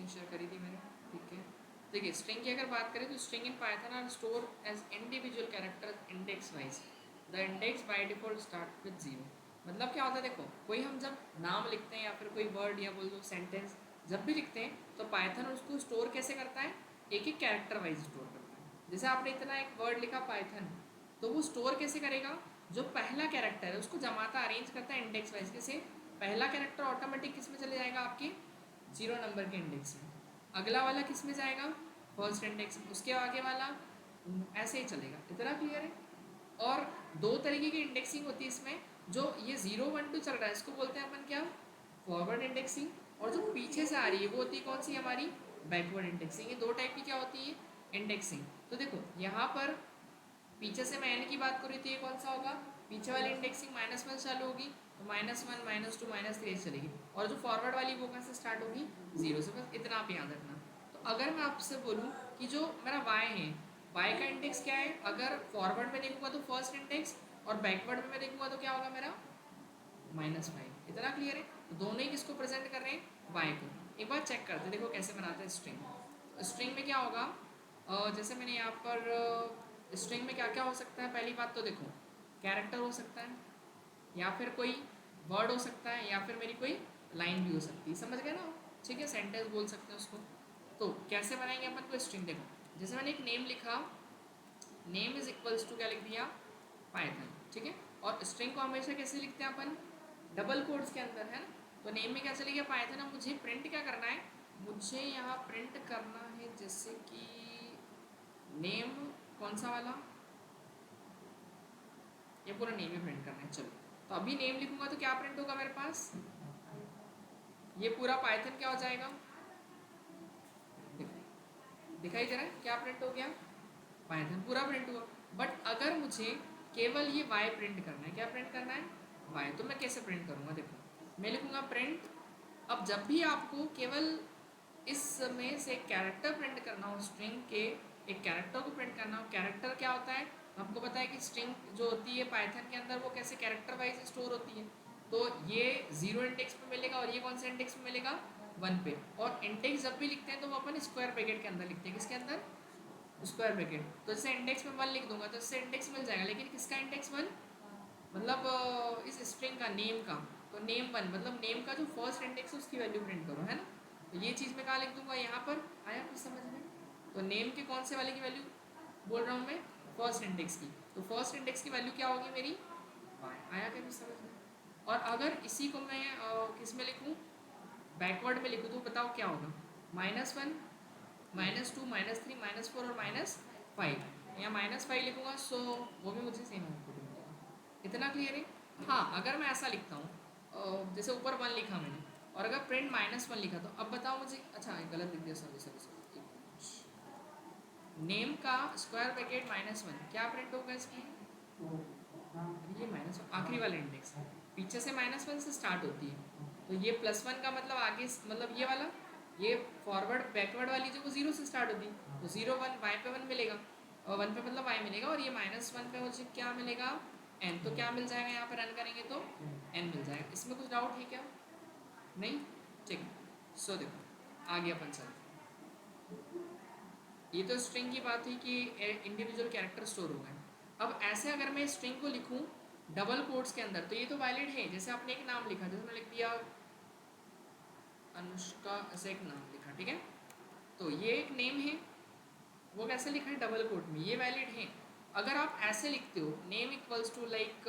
Share करी थी मैंने, ठीक है। देखिए स्ट्रिंग की अगर बात करें तो string in Python are store as individual character index wise. The index by default start with 0। मतलब क्या होता है, देखो कोई हम जब नाम लिखते हैं या फिर कोई वर्ड या बोल दो सेंटेंस जब भी लिखते हैं तो पाइथन उसको स्टोर कैसे करता है, एक एक कैरेक्टर वाइज स्टोर करता है। जैसे आपने इतना एक वर्ड लिखा पाइथन, तो वो स्टोर कैसे करेगा, जो पहला कैरेक्टर है उसको जमाता अरेंज करता है इंडेक्स वाइज। कैसे, पहला कैरेक्टर ऑटोमेटिक किस में चले जाएगा, आपके 0 नंबर के इंडेक्स में, अगला वाला किस में जाएगा, फर्स्ट इंडेक्स में, उसके आगे वाला ऐसे ही चलेगा। इतना क्लियर है। और दो तरीके की इंडेक्सिंग होती है इसमें, जो ये 0 1 2 चल रहा है इसको बोलते हैं अपन क्या, फॉरवर्ड इंडेक्सिंग। और जो पीछे से आ रही है वो होती है कौन सी, हमारी बैकवर्ड इंडेक्सिंग। ये दो टाइप की क्या होती है, इंडेक्सिंग। तो देखो यहाँ पर पीछे से मैं एन की बात करूँ तो ये कौन सा होगा, पीछे वाली इंडेक्सिंग -1 चालू होगी, तो -1 -2 -3 चलेगी। और जो फॉरवर्ड वाली वो कहाँ से स्टार्ट होगी, 0 से। बस इतना आप याद रखना। तो अगर मैं आपसे बोलूँ कि जो मेरा वाई है, वाई का इंडेक्स क्या है, अगर फॉरवर्ड में देखूंगा तो फर्स्ट इंडेक्स, और बैकवर्ड में मैं देखूंगा तो क्या होगा मेरा, -5। इतना क्लियर है। तो दोनों ही किसको प्रेजेंट कर रहे हैं, वाई को। एक बार चेक करते देखो कैसे बनाते हैं स्ट्रिंग। स्ट्रिंग में क्या होगा, जैसे मैंने यहाँ पर स्ट्रिंग में क्या क्या हो सकता है, पहली बात तो देखो कैरेक्टर हो सकता है, या फिर कोई वर्ड हो सकता है, या फिर मेरी कोई लाइन भी हो सकती है, समझ गए ना, ठीक है, सेंटेंस बोल सकते हैं उसको। तो कैसे बनाएंगे अपन को स्ट्रिंग, देखो जैसे मैंने एक नेम लिखा, नेम इज इक्वल्स टू क्या लिख दिया, पाइथन, ठीक है। और स्ट्रिंग को हमेशा कैसे लिखते हैं अपन, डबल कोड्स के अंदर, है ना। तो नेम में क्या चलेगा, पाइथन। अब मुझे प्रिंट क्या करना है, मुझे यहाँ प्रिंट करना है जैसे कि नेम, कौन सा वाला, ये पूरा नेम ही प्रिंट करना है। चलो तो अभी नेम लिखूंगा तो क्या प्रिंट होगा मेरे पास, ये पूरा पाइथन क्या हो जाएगा, दिखाई दे रहा है क्या प्रिंट हो गया, पाइथन पूरा प्रिंट हुआ। बट अगर मुझे केवल ये वाई प्रिंट करना है, क्या प्रिंट करना है, वाई, तो मैं कैसे प्रिंट करूँगा, देखो मैं लिखूँगा प्रिंट। अब जब भी आपको केवल इसमें से कैरेक्टर प्रिंट करना हो, स्ट्रिंग के एक कैरेक्टर को प्रिंट करना हो, कैरेक्टर क्या होता है, हमको पता है कि स्ट्रिंग जो होती है पाइथन के अंदर वो कैसे कैरेक्टर वाइज स्टोर होती है। तो ये 0 इंडेक्स पे मिलेगा, और ये कौन से इंडेक्स पे मिलेगा, 1 पे। और इंडेक्स जब भी लिखते हैं तो वो अपन स्क्वायर ब्रैकेट के अंदर लिखते हैं, किसके अंदर, स्क्वायर ब्रैकेट। तो जैसे इंडेक्स में 1 लिख दूंगा तो इससे इंडेक्स मिल जाएगा, लेकिन किसका इंडेक्स 1, मतलब इस स्ट्रिंग का, नेम का। तो नेम 1 मतलब नेम का जो फर्स्ट इंडेक्स है उसकी वैल्यू प्रिंट करो, है ना। तो ये चीज़ मैं कहाँ लिख दूंगा, यहाँ पर। आया कुछ समझ में। तो नेम के कौन से वाले की वैल्यू बोल रहा हूँ मैं, फर्स्ट इंडेक्स की। तो फर्स्ट इंडेक्स की वैल्यू क्या होगी मेरी, आया क्या कुछ समझ में। और अगर इसी को मैं किस में लिखूँ, बैकवर्ड में लिखूँ तो बताओ क्या होगा, -1 -2 -3 -4 और -5। या -5 लिखूँगा सो वो भी मुझे सेम आउटपुट मिलेगा। इतना क्लियर है। हाँ अगर मैं ऐसा लिखता हूँ, जैसे ऊपर 1 लिखा मैंने, और अगर प्रिंट -1 लिखा, तो अब बताओ मुझे, अच्छा गलत लिख दिया, सॉरी सॉरी सॉरी, नेम का स्क्वायर ब्रैकेट -1 क्या प्रिंट होगा इसमें, ये -1 आखिरी वाला इंडेक्स, पीछे से -1 से स्टार्ट होती है। तो ये +1 का मतलब आगे, मतलब ये वाला, ये फॉरवर्ड बैकवर्ड वाली जो वो 0 से स्टार्ट होती है, तो 0 1 वाई पे 1 मिलेगा, और 1 पे मतलब वाई मिलेगा, और ये -1 पे मुझे क्या मिलेगा, एन। तो क्या मिल जाएगा, यहाँ पर रन करेंगे तो एन मिल जाएगा। इसमें कुछ डाउट है क्या, नहीं, ठीक। सो देखो आगे अपन चलते हैं। ये तो स्ट्रिंग की बात हुई कि इंडिविजुअल कैरेक्टर स्टोर हो गए। अब ऐसे अगर मैं स्ट्रिंग को लिखूं डबल कोट्स के अंदर, तो ये तो वैलिड है। जैसे आपने एक नाम लिखा, जैसे मैंने लिख दिया अनुष्का, ऐसे एक नाम लिखा, ठीक है। तो ये एक नेम है, वो कैसे लिखा है, डबल कोट में, ये वैलिड है। अगर आप ऐसे लिखते हो name equals to like,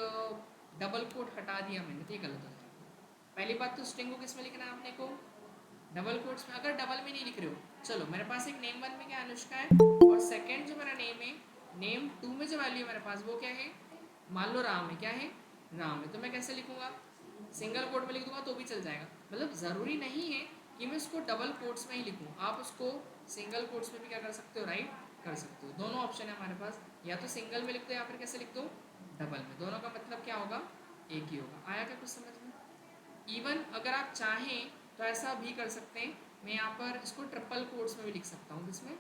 double quote हटा दिया मैंने, तो ये गलत हो जाएगा। पहली बात तो स्ट्रिंग को किस में लिखना है आपने को, डबल कोट्स में। अगर डबल में नहीं लिख रहे हो, चलो मेरे पास एक नेम 1 में क्या अनुष्का है, और सेकंड जो मेरा नेम है, नेम 2 में जो वैल्यू है मेरे पास वो क्या है, मान लो राम है, क्या है, राम है। तो मैं कैसे लिखूंगा, सिंगल कोट में लिख दूंगा तो भी चल जाएगा। मतलब ज़रूरी नहीं है कि मैं उसको डबल कोट्स में ही लिखूँ, आप उसको सिंगल कोट्स में भी क्या कर सकते हो, राइट कर सकते हो। दोनों ऑप्शन है हमारे पास, या तो सिंगल में लिख दो या फिर कैसे लिख दो, डबल में। दोनों का मतलब क्या होगा, एक ही होगा। आया क्या कुछ समझ में। इवन अगर आप चाहें तो ऐसा भी कर सकते हैं, मैं यहाँ पर इसको ट्रिपल कोट्स में भी लिख सकता हूँ, किसमें,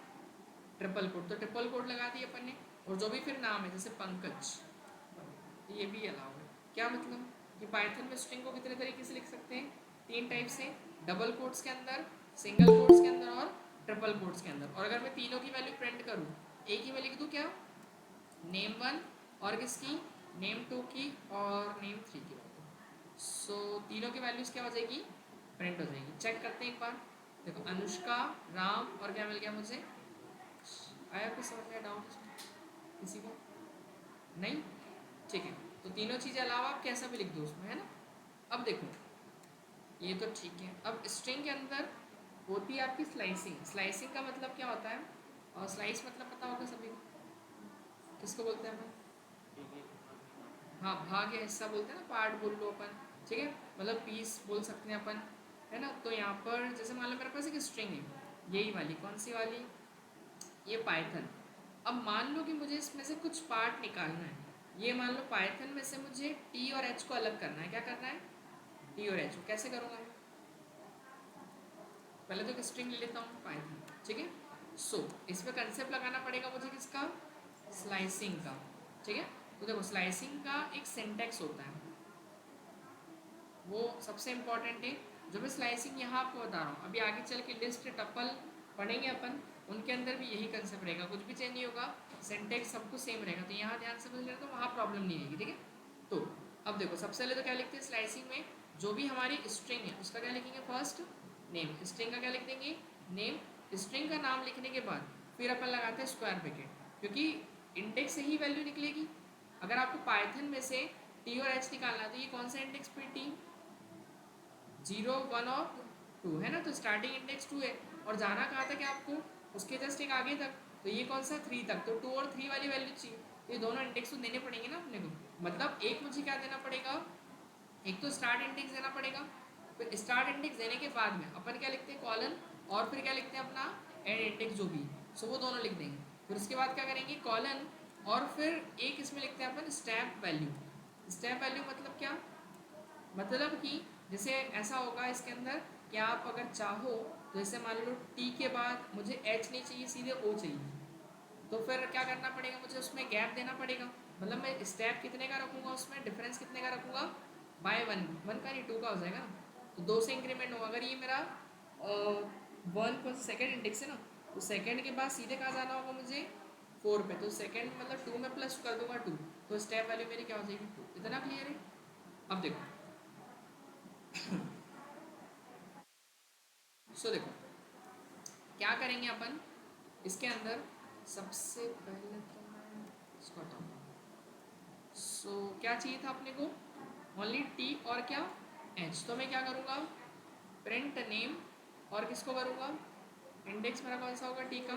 ट्रिपल कोट। तो ट्रिपल कोट लगा दिए अपन ने, और जो भी फिर नाम है जैसे पंकज, ये भी अलाउ है। क्या मतलब कि पाइथन में स्ट्रिंग को कितने तरीके से लिख सकते हैं, 3 टाइप से, डबल कोट्स के अंदर, सिंगल कोट्स के अंदर और ट्रिपल कोट्स के अंदर। और अगर मैं तीनों की वैल्यू प्रिंट करूँ, एक ही मैं लिख दूँ क्या, नेम वन और किसकी, नेम टू की और नेम थ्री की वैल्यू। सो तीनों की वैल्यूज क्या हो जाएगी, प्रिंट हो जाएगी। चेक करते हैं एक बार। देखो अनुष्का, राम और क्या मिल गया मुझे, आया कुछ समझ में डाउट किसी को, नहीं, ठीक है। तो तीनों चीज़ें अलावा आप कैसा भी लिख दो उसमें, है ना। अब देखो ये तो ठीक है। अब स्ट्रिंग के अंदर होती है आपकी स्लाइसिंग। स्लाइसिंग का मतलब क्या होता है, और स्लाइस मतलब पता होगा सभी को, किसको बोलते हैं अपन, हाँ भाग या हिस्सा बोलते हैं ना, पार्ट बोल लो अपन, ठीक है, मतलब पीस बोल सकते हैं अपन, है ना। तो यहाँ पर जैसे मान लो मेरे पास एक स्ट्रिंग है, यही वाली, कौन सी वाली, ये पाइथन। अब मान लो कि मुझे इसमें से कुछ पार्ट निकालना है। ये मान लो पाइथन में से मुझे टी और एच को अलग करना है। क्या करना है, टी और एच को कैसे करूँगा मैं, पहले तो एक स्ट्रिंग ले लेता हूँ पाइथन, ठीक है। सो इसमें कंसेप्ट लगाना पड़ेगा मुझे किसका, स्लाइसिंग का, ठीक है। तो देखो स्लाइसिंग का एक सिंटैक्स होता है, वो सबसे इम्पॉर्टेंट है। जो मैं स्लाइसिंग यहाँ आपको बता रहा हूँ, अभी आगे चल के लिस्ट टपल पढ़ेंगे अपन, उनके अंदर भी यही कंसेप्ट रहेगा, कुछ भी चेंज नहीं होगा, सिंटैक्स सब कुछ सेम रहेगा। तो यहाँ ध्यान से समझ लेना, तो वहाँ प्रॉब्लम नहीं आएगी, ठीक है। तो अब देखो सबसे पहले तो क्या लिखते हैं स्लाइसिंग में, जो भी हमारी स्ट्रिंग है उसका क्या लिखेंगे, फर्स्ट नेम, स्ट्रिंग का क्या लिख देंगे, नेम। स्ट्रिंग का नाम लिखने के बाद फिर अपन लगाते हैं स्क्वायर ब्रैकेट, क्योंकि इंडेक्स से ही वैल्यू निकलेगी। अगर आपको पाइथन में से टी और एच निकालना है तो ये कौन सा इंडेक्स पे, टी, जीरो वन और टू है ना, तो स्टार्टिंग इंडेक्स टू है, और जाना कहाँ तक है आपको, उसके जस्ट एक आगे तक, तो ये कौन सा, थ्री तक, तो टू और थ्री वाली वैल्यू चाहिए। तो ये दोनों इंडेक्स तो देने पड़ेंगे ना अपने को, मतलब एक मुझे क्या देना पड़ेगा, एक तो स्टार्ट इंडेक्स देना पड़ेगा, फिर स्टार्ट इंडेक्स देने के बाद में अपन क्या लिखते हैं, कॉलन, और फिर क्या लिखते हैं अपना एंड इंडेक्स जो भी, सो वो दोनों लिख देंगे। फिर उसके बाद क्या करेंगे, कॉलन, और फिर एक इसमें लिखते हैं अपन स्टेप वैल्यू। स्टेप वैल्यू मतलब क्या, मतलब कि जैसे ऐसा होगा इसके अंदर कि आप अगर चाहो तो जैसे मान लो टी के बाद मुझे एच नहीं चाहिए, सीधे ओ चाहिए, तो फिर क्या करना पड़ेगा, मुझे उसमें गैप देना पड़ेगा। मतलब मैं स्टेप कितने का रखूँगा, उसमें डिफरेंस कितने का रखूँगा, बाय वन, वन का नहीं टू का हो जाएगा ना, तो दो से इंक्रीमेंट होगा। अगर ये मेरा वन को सेकेंड इंडेक्स है ना, तो सेकेंड के बाद सीधे कहाँ जाना होगा मुझे, फोर पे, तो सेकेंड मतलब टू में प्लस कर दूंगा टू, तो स्टेप वैल्यू मेरी क्या हो जाएगी, टू। इतना क्लियर है। अब देखो, सो देखो क्या करेंगे अपन इसके अंदर, सबसे पहले तो मैं इसको हटाऊंगा। सो क्या चाहिए था अपने को, ओनली टी और क्या, एच। तो मैं क्या करूँगा, प्रिंट नेम, और किसको करूँगा, इंडेक्स मेरा कौन सा होगा, टी का,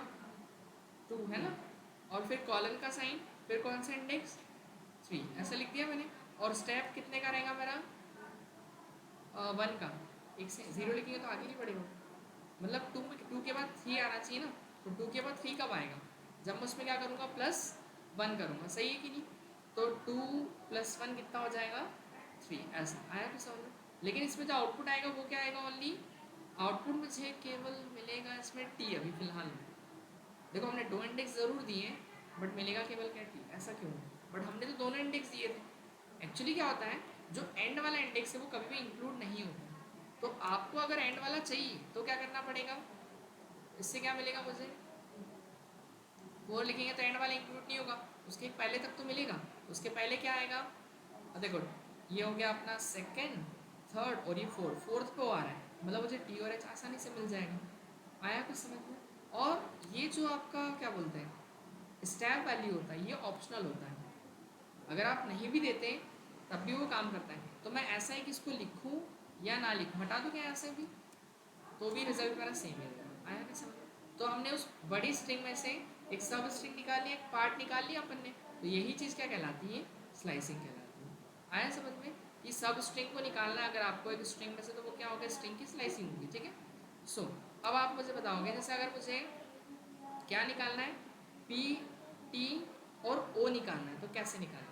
टू है ना, और फिर कॉलन का साइन, फिर कौन सा इंडेक्स, थ्री, ऐसा लिख दिया मैंने। और स्टेप कितने का रहेगा मेरा, वन का, एक से जीरो लिखेंगे तो आगे नहीं बढ़ेगा, मतलब टू में, टू के बाद थ्री आना चाहिए ना, तो टू के बाद थ्री कब आएगा, जब मैं उसमें क्या करूँगा, प्लस वन करूँगा, सही है कि नहीं। तो टू प्लस वन कितना हो जाएगा, थ्री, ऐसा आया तो समझ में। लेकिन इसमें जो आउटपुट आएगा वो क्या आएगा, ओनली आउटपुट मुझे केवल मिलेगा इसमें टी अभी फिलहाल में। देखो हमने दो इंडेक्स ज़रूर दिए हैं, बट मिलेगा केवल क्या, टी, ऐसा क्यों, बट हमने तो दोनों इंडेक्स दिए थे। एक्चुअली क्या होता है, जो एंड वाला इंडेक्स है वो कभी भी इंक्लूड नहीं होता, तो आपको अगर एंड वाला चाहिए तो क्या करना पड़ेगा, इससे क्या मिलेगा मुझे, फोर लिखेंगे तो एंड वाला इंक्लूड नहीं होगा, उसके पहले तक तो मिलेगा, उसके पहले क्या आएगा, देखो ये हो गया अपना सेकेंड, थर्ड, और ये फोर्थ, फोर्थ पे आ रहा है, मतलब मुझे टी और एच आसानी से मिल जाएगा। आया कुछ समझ में। और ये जो आपका क्या बोलते हैं स्टैप वैल्यू होता है, ये ऑप्शनल होता है, अगर आप नहीं भी देते तब भी वो काम करता है। तो मैं ऐसा है कि इसको लिखूँ या ना लिखूँ, हटा दूँ क्या ऐसे भी, तो भी रिजल्ट मेरा सेम ही रहेगा। आया क्या समझ। तो हमने उस बड़ी स्ट्रिंग में से एक सब स्ट्रिंग निकाल लिया, एक पार्ट निकाल लिया अपन ने, तो यही चीज़ क्या कहलाती है, स्लाइसिंग कहलाती है। आया समझ में, कि सब स्ट्रिंग को निकालना है अगर आपको एक स्ट्रिंग में से, तो वो क्या होगा, स्ट्रिंग की स्लाइसिंग होगी, ठीक है। सो अब आप मुझे बताओगे, जैसे अगर मुझे क्या निकालना है, पी, टी और ओ निकालना है, तो कैसे निकालें,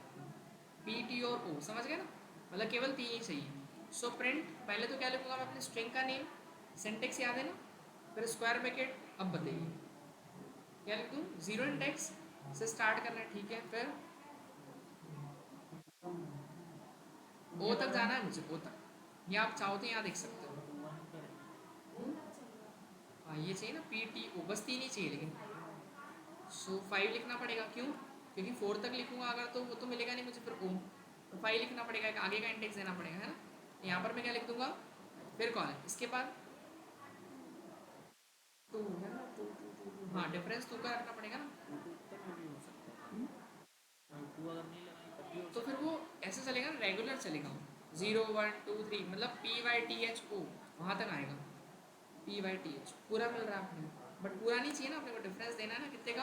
पी, टी और ओ, समझ गए ना, मतलब केवल तीन ही चाहिए। सो प्रिंट, पहले तो क्या लिखूंगा मैं, अपने स्ट्रिंग का नेम, सिंटेक्स याद है ना, फिर स्क्वायर ब्रैकेट। अब बताइए क्या लिख दूँ, जीरो इंडेक्स से स्टार्ट करना है, ठीक है, फिर ओ तक जाना है मुझे, ओ तक, या आप चाहो तो यहाँ देख सकते हो। हाँ ये चाहिए ना, पी टी ओ, बस तीन ही चाहिए लेकिन। सो 5 लिखना पड़ेगा, क्यों? क्योंकि 4 तक लिखूंगा अगर तो वो तो मिलेगा नहीं मुझे फिर ओ, तो 5 लिखना पड़ेगा, एक आगे का इंडेक्स देना पड़ेगा, है ना। यहाँ पर मैं क्या लिख दूंगा, फिर कौन है इसके बाद, टू है ना, टू टू टू टू, हाँ डिफरेंस टू का रखना पड़ेगा ना। तो फिर वो ऐसे चलेगा ना, रेगुलर चलेगा, 0 1 2 3, मतलब P Y T H O, वहाँ तक आएगा। पी वाई टी एच पूरा मिल रहा है अपने को, बट पूरा नहीं चाहिए ना अपने को, डिफरेंस देना है ना कितने का।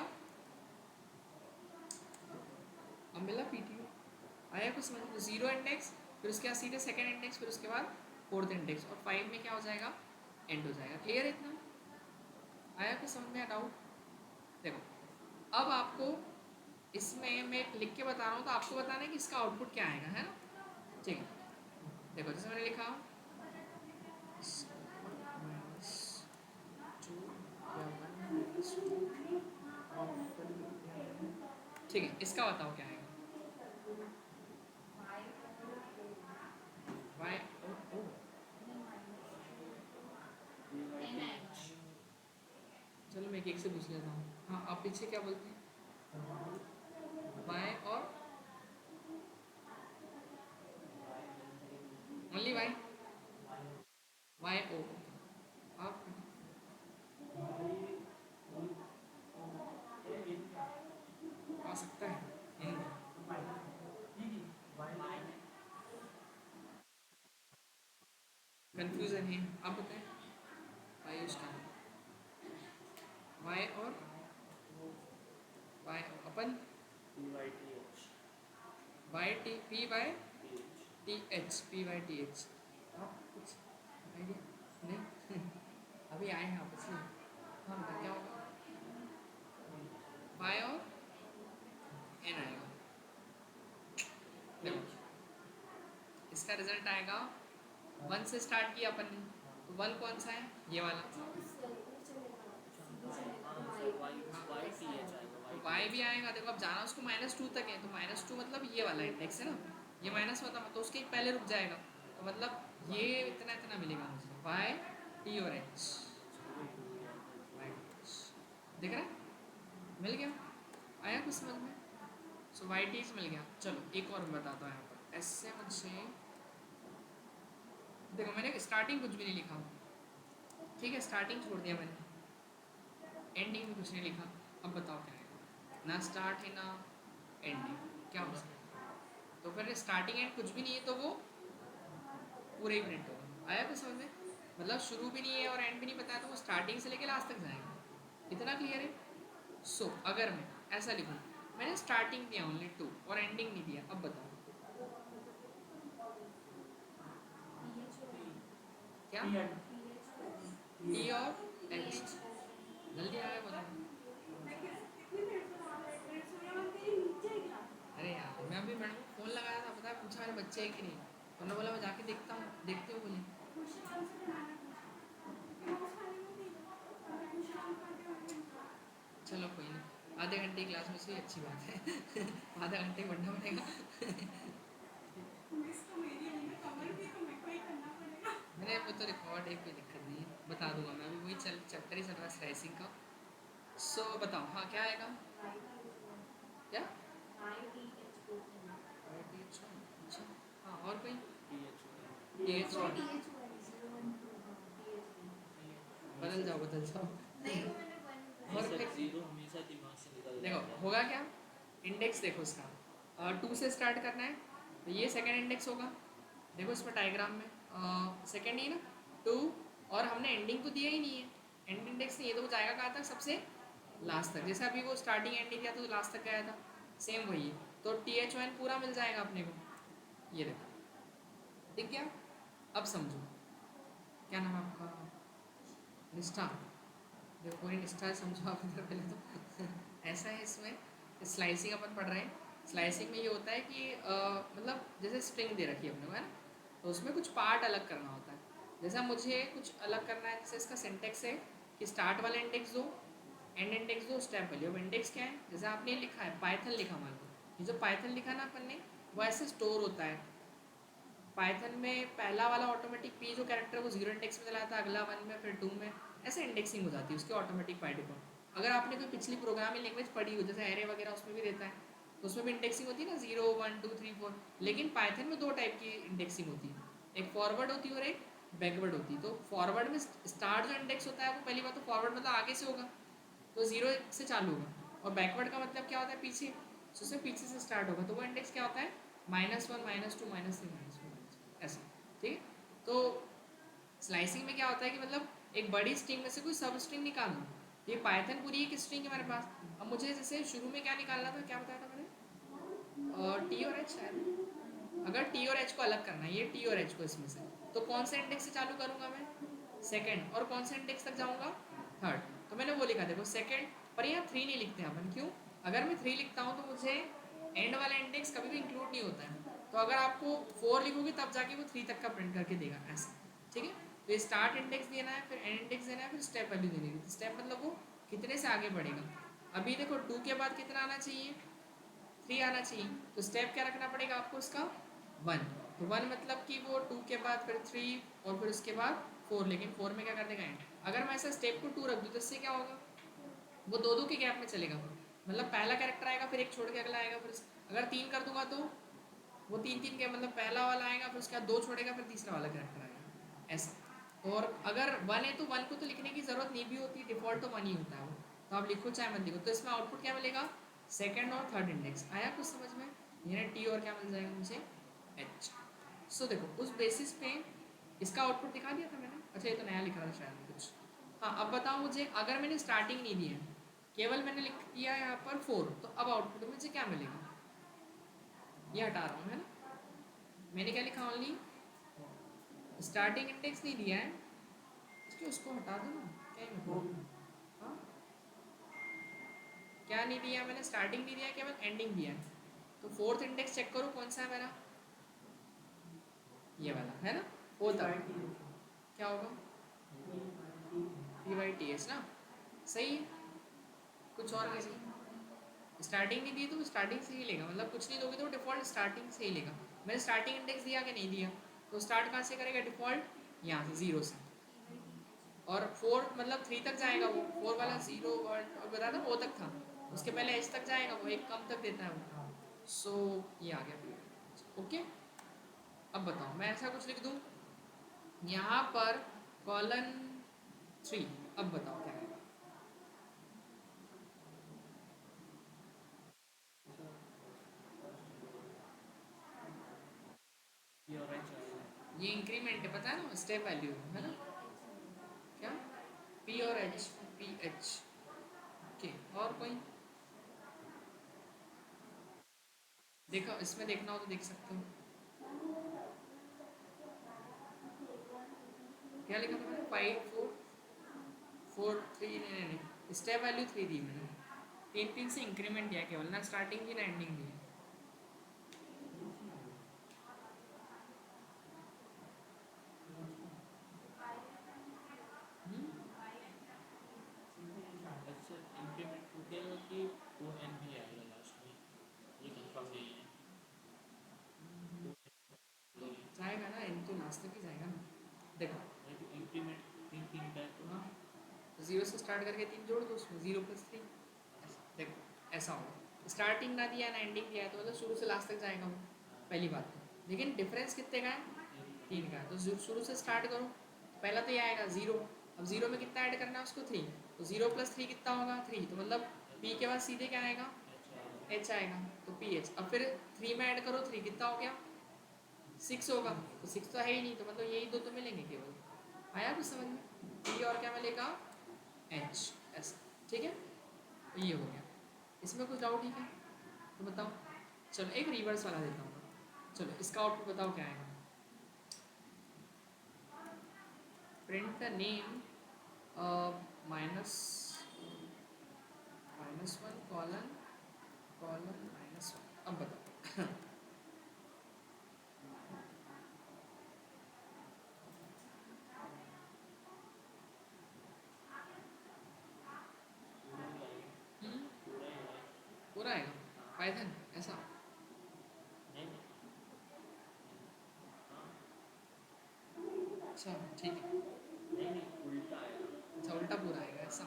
अब मिला पी टी ओ, आया कुछ समझ में, 0 इंडेक्स, फिर उसके बाद सीधे सेकेंड इंडेक्स, फिर उसके बाद फोर्थ इंडेक्स, और 5 में क्या हो जाएगा, एंड हो जाएगा। क्लियर है इतना? आया कुछ समझ में डाउट? देखो अब आपको इसमें मैं लिख के बता रहा हूँ, तो आपको बताना है कि इसका आउटपुट क्या आएगा, है ना। ठीक है, देखो जैसे मैंने लिखा ठीक है, इसका बताओ क्या आएगा। वाई ओ ओ, चलो मैं एक से पूछ लेता हूँ। हाँ आप पीछे क्या बोलते हैं, वाई और ओनली वाई, वाई ओ, आप आ सकता है, कंफ्यूजन है, आप बताएं। वाई उसका, वाई और वाई अपन, Y T P Y T H, P Y T H, आप कुछ आइडिया नहीं अभी आए हैं आपस में। हाँ बता क्या होगा, वाई और एन आएगा। देखो इसका रिजल्ट आएगा, 1 से स्टार्ट किया अपन ने, तो 1 कौन सा है, ये वाला, तो वाई भी आएगा। देखो अब जाना उसको -2 तक है, तो -2 मतलब ये वाला इंडेक्स है ना, ये माइनस होता तो उसके पहले रुक जाएगा, तो मतलब ये इतना इतना मिलेगा मुझे, वाई टी और एच, वाई टी एच, दिख रहा है, मिल गया, आया कुछ समझ में। सो वाई टी एच मिल गया। चलो एक और मैं बताता हूँ यहाँ पर, ऐसे मुझे देखो मैंने स्टार्टिंग कुछ भी नहीं लिखा, ठीक है, स्टार्टिंग छोड़ दिया मैंने, एंडिंग में कुछ नहीं लिखा। अब बताओ क्या है, ना स्टार्ट है ना एंडिंग, क्या हो सकता है। तो फिर स्टार्टिंग एंड कुछ भी नहीं है, तो वो पूरे ही प्रिंट होगा। आया कुछ समझ में, मतलब शुरू भी नहीं है और एंड भी नहीं बताया, तो वो स्टार्टिंग से लेकर लास्ट तक जाएगा। इतना क्लियर है। सो अगर मैं ऐसा लिखूँ, मैंने स्टार्टिंग दिया ओनली 2 और एंडिंग नहीं दिया, अब बताओ क्या, टी और एच, जल्दी आया बताओ। अरे यार मैं अभी मैडम को फ़ोन लगाया था, पता है पूछा मेरे बच्चे हैं कि नहीं, उन्होंने बोला मैं जाके देखता हूँ, देखते हो बोले। चलो कोई नहीं, आधे घंटे की क्लास में से अच्छी बात है आधा घंटे बढ़ना पड़ेगा मैंने वो तो रिकॉर्ड है, कोई दिक्कत नहीं है, बता दूंगा मैं, अभी वही चैप्टर ही चल रहा है स्लाइसिंग का। सो बताओ हाँ क्या आएगा, क्या अच्छा, हाँ और कोई, टी एच और बदल जाओ बदल जाओ और देखो होगा क्या, इंडेक्स देखो इसका 2 से स्टार्ट करना है, तो ये सेकेंड इंडेक्स होगा। देखो इसमें डायग्राम में सेकेंड ही ना 2, और हमने एंडिंग तो दिया ही नहीं है, एंड इंडेक्स नहीं है, तो वो जाएगा कहाँ तक, सबसे लास्ट तक। जैसे अभी वो स्टार्टिंग एंडिंग किया तो लास्ट तक गया था, सेम वही है, तो टी एच ओ एन पूरा मिल जाएगा अपने को। ये देखो दिख गया। अब समझो, क्या नाम है आपका, निष्ठा, देखो पूरी निष्ठा से समझो आप इधर पहले तो ऐसा है इसमें, स्लाइसिंग अपन पढ़ रहे हैं। स्लाइसिंग में ये होता है कि मतलब जैसे स्ट्रिंग दे रखी है अपने को, है ना, तो उसमें कुछ पार्ट अलग करना होता है। जैसा मुझे कुछ अलग करना है, जैसे इसका सिंटेक्स है कि स्टार्ट वाला इंडेक्स दो, एंड इंडेक्स दो, स्टेप वाली। अब इंडेक्स क्या है, जैसे आपने लिखा है पाइथन लिखा, मान लो ये जो पाइथन लिखा ना अपन ने, वो ऐसे स्टोर होता है, पाइथन में पहला वाला ऑटोमेटिक पी जो कैरेक्टर वो जीरो इंडेक्स में चलाता है, अगला वन में, फिर टू में, ऐसे इंडेक्सिंग हो जाती है उसकी ऑटोमेटिक बाय डिफॉल्ट। अगर आपने कोई पिछली प्रोग्रामिंग लैंग्वेज पढ़ी हो जैसे एरे वगैरह, उसमें भी रहता है, तो उसमें भी इंडेक्सिंग होती है ना, 0 1 2 3 4। लेकिन पाइथन में दो टाइप की इंडेक्सिंग होती है, एक फॉरवर्ड होती है और एक बैकवर्ड होती है। तो फॉरवर्ड में स्टार्ट जो इंडेक्स होता है वो पहली बात तो फॉरवर्ड मतलब आगे से होगा, तो जीरो से चालू होगा। और बैकवर्ड का मतलब क्या होता है, पीछे, तो उससे पीछे से स्टार्ट होगा, तो वो इंडेक्स क्या होता है, -1 -2 -3 -4 ऐसा। ठीक है। तो स्लाइसिंग में क्या होता है कि मतलब एक बड़ी स्ट्रिंग में से कोई सब स्ट्रिंग निकाल दो। ये पाइथन पूरी एक स्ट्रिंग है हमारे पास। अब मुझे जैसे शुरू में क्या निकालना था, क्या बताया था मैंने, टी और एच शायद। अगर टी और एच को अलग करना है, ये टी और एच को इसमें से, तो कौन से इंडेक्स से चालू करूंगा मैं, सेकंड। और कौन से इंडेक्स तक जाऊंगा, थर्ड। तो मैंने वो लिखा, देखो सेकंड, पर यहाँ थ्री नहीं लिखते अपन, क्यों, अगर मैं थ्री लिखता हूँ तो मुझे एंड वाला इंडेक्स कभी भी इंक्लूड नहीं होता है। तो अगर आपको फोर लिखोगे तब जाके वो थ्री तक का प्रिंट करके देगा ऐसा। ठीक है। तो ये स्टार्ट इंडेक्स देना है, फिर एंड इंडेक्स देना है, फिर स्टेप वैल्यू देनी है। स्टेप मतलब वो कितने से आगे बढ़ेगा। अभी देखो टू के बाद कितना आना चाहिए, थ्री आना चाहिए, तो स्टेप क्या रखना पड़ेगा आपको उसका, वन। तो वन मतलब कि वो टू के बाद फिर थ्री, और फिर उसके बाद फोर, लेकिन फोर में क्या कर देगा एंड। अगर मैं ऐसा स्टेप को टू रख दूँ तो इससे क्या होगा, वो दो दो के गैप में चलेगा, मतलब पहला कैरेक्टर आएगा फिर एक छोड़ के अगला आएगा, फिर अगर तीन कर दूंगा तो वो तीन तीन के, मतलब पहला वाला आएगा फिर उसके बाद दो छोड़ेगा फिर तीसरा वाला कैरेक्टर आएगा ऐसा। और अगर वन है तो वन को तो लिखने की ज़रूरत नहीं भी होती, डिफॉल्ट तो वन ही होता है वो, तो आप लिखो चाहे मत लिखो। तो इसमें आउटपुट क्या मिलेगा, सेकंड और थर्ड इंडेक्स। आया कुछ समझ में, यानी टी और क्या मिल जाएगा मुझे, एच। सो देखो उस बेसिस पे इसका आउटपुट दिखा दिया था मैंने। अच्छा ये तो नया लिखा था शायद कुछ। हाँ अब बताओ मुझे, अगर मैंने स्टार्टिंग नहीं दी है, केवल मैंने लिख दिया है यहाँ पर फोर, तो अब आउटपुट मुझे क्या मिलेगा, ये हटा रहा हूँ है ना। मैंने क्या लिखा, ओनली स्टार्टिंग इंडेक्स नहीं दिया है, इसके उसको हटा दो ना, क्या ही मतलब। हाँ क्या नहीं दिया मैंने, स्टार्टिंग नहीं दिया, केवल एंडिंग दिया है। तो फोर्थ इंडेक्स चेक करो कौन सा है मेरा, ये वाला है ना, फोर्थ। क्या होगा, PYTH ना, सही है। कुछ और नहीं सही, स्टार्टिंग नहीं दी तो स्टार्टिंग से ही लेगा, मतलब कुछ नहीं दोगे तो डिफॉल्ट स्टार्टिंग से ही लेगा। मैंने स्टार्टिंग इंडेक्स दिया कि नहीं दिया, तो स्टार्ट कहाँ से करेगा, डिफॉल्ट यहाँ से जीरो से। और फोर मतलब थ्री तक जाएगा वो, फोर वाला जीरो वन और बता था वो तक था, उसके पहले एच तक जाएगा, वो एक कम तक देता है वो। सो ये आ गया। ओके। अब बताओ मैं ऐसा कुछ लिख दूँ यहाँ पर, कॉलन थ्री। अब बताओ क्या है, ये इंक्रीमेंट है पता है ना, स्टेप वैल्यू है ना। क्या, पी और एच, PH। ओके और कोई, देखो इसमें देखना हो तो देख सकते हो, क्या लिखा था मैंने, 5 4 4 3, नहीं स्टेप वैल्यू थ्री दी मैंने, तीन तीन से इंक्रीमेंट दिया केवल, ना स्टार्टिंग दी ना एंडिंग दी। जाएगा ना, इन तो लास्ट तक ही जाएगा ना। देखो हाँ, जीरो से स्टार्ट करके तीन जोड़ दो उसमें, 0 + 3। देखो ऐसा होगा, स्टार्टिंग ना दिया ना एंडिंग दिया है तो मतलब शुरू से लास्ट तक जाएगा वो, पहली बात तो। लेकिन डिफरेंस कितने का है, तीन का है। तो शुरू से स्टार्ट करो तो पहला तो ये आएगा जीरो। अब जीरो में कितना ऐड करना है उसको, थ्री। तो 0 + 3 कितना होगा, थ्री। तो मतलब पी के बाद सीधे क्या आएगा, एच आएगा, तो PH। अब फिर थ्री में ऐड करो, थ्री कितना हो गया, सिक्स होगा। तो सिक्स तो है ही नहीं, तो मतलब यही दो तो मिलेंगे केवल। आया कुछ समझ में, पी और क्या मिलेगा, एच ऐसा। ठीक है, तो ये हो गया। इसमें कुछ डाउट ही क्या, तो बताओ। चलो एक रिवर्स वाला देता हूँ। चलो इसका आउटपुट बताओ क्या आएगा, print name minus -1 colon colon -1। अब बताओ पूरा आएगा पाइथन ऐसा। ठीक है, नहीं नहीं उल्टा आएगा। अच्छा उल्टा पूरा आएगा ऐसा।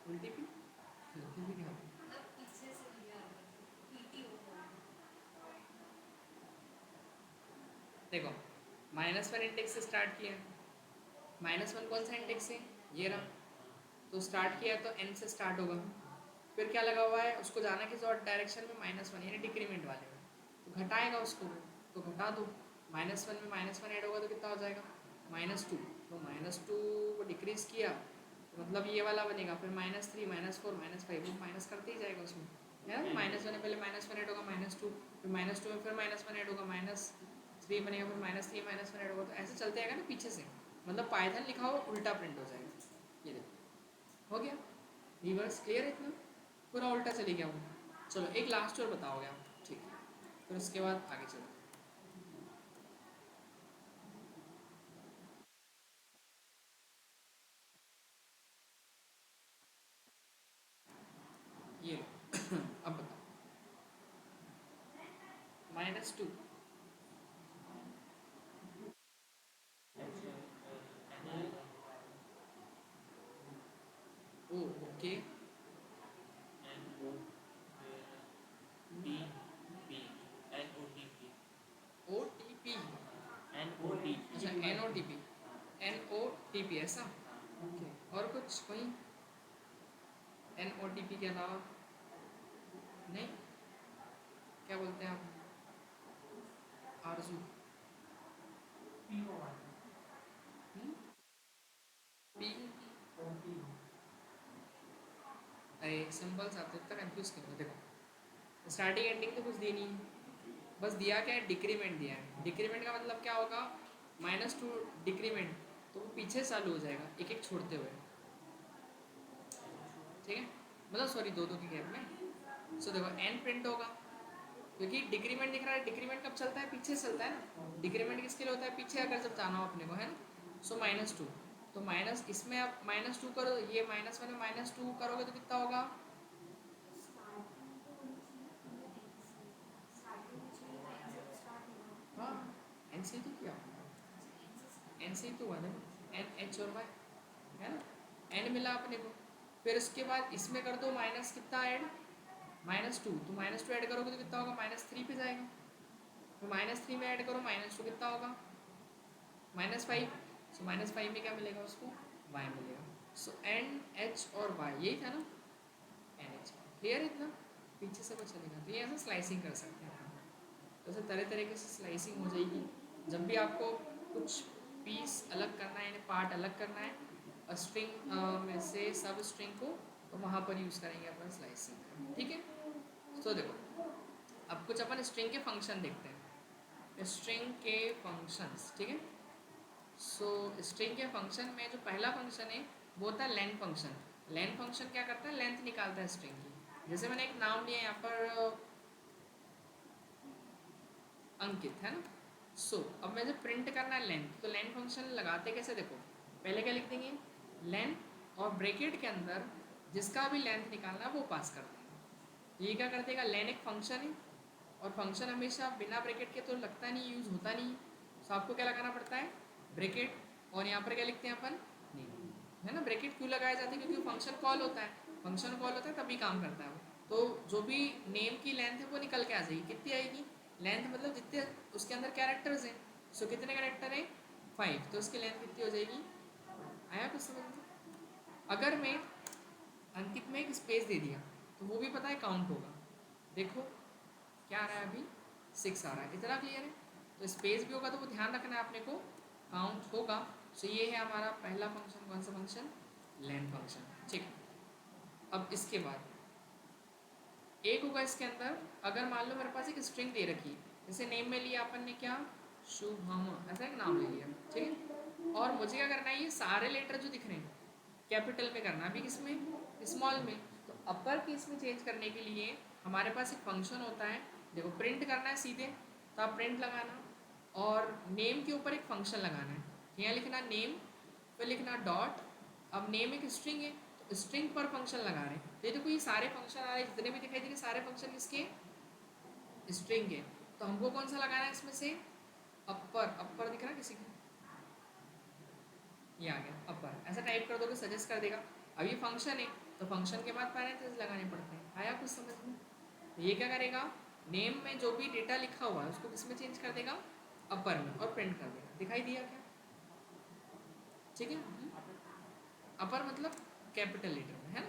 उल्टी भी फिर भी क्या होगा? देखो -1 इंडेक्स से स्टार्ट किया, -1 कौन सा इंडेक्स है, ये रहा। तो स्टार्ट किया तो n से स्टार्ट होगा, फिर क्या लगा हुआ है, उसको जाना किसी और डायरेक्शन में -1 यानी डिक्रीमेंट वाले में, तो घटाएगा उसको, तो घटा दो। -1 में -1 ऐड होगा तो कितना हो जाएगा, -2। तो -2 को डिक्रीज किया तो मतलब ये वाला बनेगा, फिर -3 -4 -5 वो माइनस करते ही जाएगा उसमें, है ना। -1 में पहले -1 ऐड होगा, -2 फिर -2 में फिर -1 ऐड होगा, -3 बनेगा, फिर -3 -1 ऐड होगा, तो ऐसे चलते आएगा ना पीछे से। मतलब पाइथन लिखा हो उल्टा प्रिंट हो जाएगा। ये देखो हो गया, रिवर्स क्लियर है इतना, पूरा उल्टा चली गया वो। चलो एक लास्ट और बताओगे आप, ठीक है, फिर उसके बाद आगे चलो। ये लो अब बताओ, -2 oh okay, N O T P N O T P O T P, N O T अच्छा N O T P, N O T P ऐसा, हाँ ओके। और कुछ कोई एन ओ टी पी के अलावा नहीं, क्या बोलते हैं आप, आरजू, पी, अरे सिंपल सा, तो इतना कंफ्यूज क्यों हो, देखो स्टार्टिंग एंडिंग तो कुछ दी नहीं है, बस दिया क्या है, डिक्रीमेंट दिया है। डिक्रीमेंट का मतलब क्या होगा, -2 डिक्रीमेंट, तो वो पीछे चालू हो जाएगा एक एक छोड़ते हुए, ठीक है, मतलब सॉरी दो दो के गैप में। सो देखो एन प्रिंट होगा, क्योंकि डिक्रीमेंट दिख रहा है, डिक्रीमेंट कब चलता है, पीछे चलता है ना, डिक्रीमेंट किसके लिए होता है, पीछे अगर जब जाना हो अपने को, है ना। सो -2, तो माइनस इसमें आप -2 करो, ये -1 में -2 करोगे तो कितना होगा, हाँ एन सी तो किया, एन सी तो हुआ देखो, एन एच और वाई, है ना, एन मिला अपने को। फिर उसके बाद इसमें कर दो माइनस कितना ऐड, -2, तो -2 ऐड करोगे तो कितना होगा, -3 पे जाएगा, फिर -3 में ऐड करो -2 कितना होगा, -5। सो -5 में क्या मिलेगा उसको, y मिलेगा। सो एन एच और वाई यही था ना, एन एच, क्लियर है इतना, पीछे से कुछ चलेगा, तो ये ऐसा स्लाइसिंग कर सकते हैं अपन। तो ऐसे तरह तरीके से स्लाइसिंग हो जाएगी, जब भी आपको कुछ पीस अलग करना है, यानी पार्ट अलग करना है स्ट्रिंग में से सब स्ट्रिंग को, तो वहाँ पर यूज़ करेंगे अपन स्लाइसिंग, ठीक है। तो देखो अब कुछ अपन स्ट्रिंग के फंक्शन देखते हैं, स्ट्रिंग के फंक्शंस, ठीक है। सो स्ट्रिंग के फंक्शन में जो पहला फंक्शन है वो होता है लेंथ फंक्शन। लेंथ फंक्शन क्या करता है, लेंथ निकालता है स्ट्रिंग की। जैसे मैंने एक नाम लिया यहाँ पर अंकित, है ना। सो अब मुझे प्रिंट करना है लेंथ, तो लेंथ फंक्शन लगाते कैसे, देखो पहले क्या लिख देंगे, लेंथ, और ब्रैकेट के अंदर जिसका भी लेंथ निकालना है वो पास कर देंगे। ये क्या कर देगा, लेन एक फंक्शन है, और फंक्शन हमेशा बिना ब्रैकेट के तो लगता नहीं, यूज़ होता नहीं, तो आपको क्या लगाना पड़ता है, ब्रैकेट, और यहाँ पर क्या लिखते हैं अपन, नेम, है ना। ब्रैकेट क्यों लगाया जाता है, क्योंकि फंक्शन कॉल होता है, फंक्शन कॉल होता है तभी काम करता है वो। तो जो भी नेम की लेंथ है वो निकल के आ जाएगी, कितनी आएगी, लेंथ मतलब जितने उसके अंदर कैरेक्टर्स हैं। सो कितने कैरेक्टर हैं, 5, तो उसकी लेंथ कितनी हो जाएगी, आया कुछ समझ में। अगर मैं अंकित में एक स्पेस दे दिया तो वो भी पता है काउंट होगा, देखो क्या आ रहा है अभी, 6 आ रहा है, इतना क्लियर है। तो स्पेस भी होगा तो वो ध्यान रखना है अपने को, काउंट होगा। सो ये है हमारा पहला फंक्शन, कौन सा फंक्शन, लेंथ फंक्शन, ठीक है। अब इसके बाद एक होगा इसके अंदर, अगर मान लो मेरे पास एक स्ट्रिंग दे रखी है, जैसे नेम में लिया अपन ने क्या, शुभम, ऐसा एक नाम ले लिया, ठीक है। और मुझे क्या करना है, ये सारे लेटर जो दिख रहे हैं कैपिटल में करना, अभी किसमें, स्मॉल में। तो अपर केस में चेंज करने के लिए हमारे पास एक फंक्शन होता है, देखो प्रिंट करना है सीधे तो आप प्रिंट लगाना, और नेम के ऊपर एक फंक्शन लगाना है, यहाँ लिखना नेम, फिर लिखना डॉट। अब नेम एक स्ट्रिंग है तो स्ट्रिंग पर फंक्शन लगा रहे हैं, तो ये देखो ये सारे फंक्शन आ रहे हैं, जितने भी दिखाई दे रहे सारे फंक्शन किसके, स्ट्रिंग के। तो हमको कौन सा लगाना है इसमें से, अपर, अपर दिख रहा है किसी को, ये आ गया अपर, ऐसा टाइप कर दोगे सजेस्ट कर देगा। अब ये फंक्शन है तो फंक्शन के बाद पैरेंथेसिस लगाने पड़ते हैं। आया कुछ समझ में? तो ये क्या करेगा, नेम में जो भी डेटा लिखा हुआ है उसको किसमें चेंज कर देगा, अपर में, और प्रिंट कर देगा। दिखाई दिया क्या? ठीक है। अपर मतलब कैपिटल लेटर में, है ना।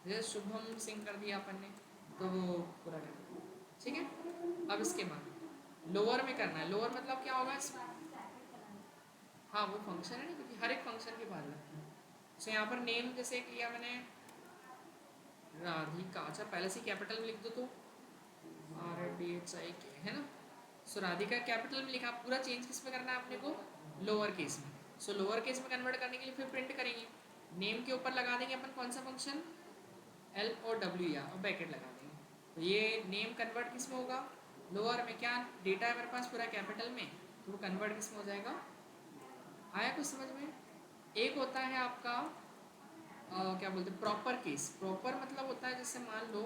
जैसे शुभम सिंह कर दिया अपन ने तो वो पूरा कैपिटल, ठीक है। अब इसके बाद लोअर में करना है। लोअर मतलब क्या होगा इसमें, हाँ वो फंक्शन है ना, क्योंकि हर एक फंक्शन के बाद लगता है। तो यहाँ पर नेम जैसे किया मैंने राधिका, अच्छा पहले से कैपिटल में लिख दो तो RADHIK, है ना। सो राधिका कैपिटल में लिखा, पूरा चेंज किस में करना है अपने को, लोअर केस में। सो लोअर केस में कन्वर्ट करने के लिए फिर प्रिंट करेंगे, नेम के ऊपर लगा देंगे अपन कौन सा फंक्शन, L और W या और ब्रैकेट लगा देंगे। तो ये नेम कन्वर्ट किस में होगा, लोअर में। क्या डेटा है मेरे पास पूरा कैपिटल में, तो वो कन्वर्ट किस में हो जाएगा। आया कुछ समझ में? एक होता है आपका क्या बोलते हैं प्रॉपर केस। प्रॉपर मतलब होता है जैसे मान लो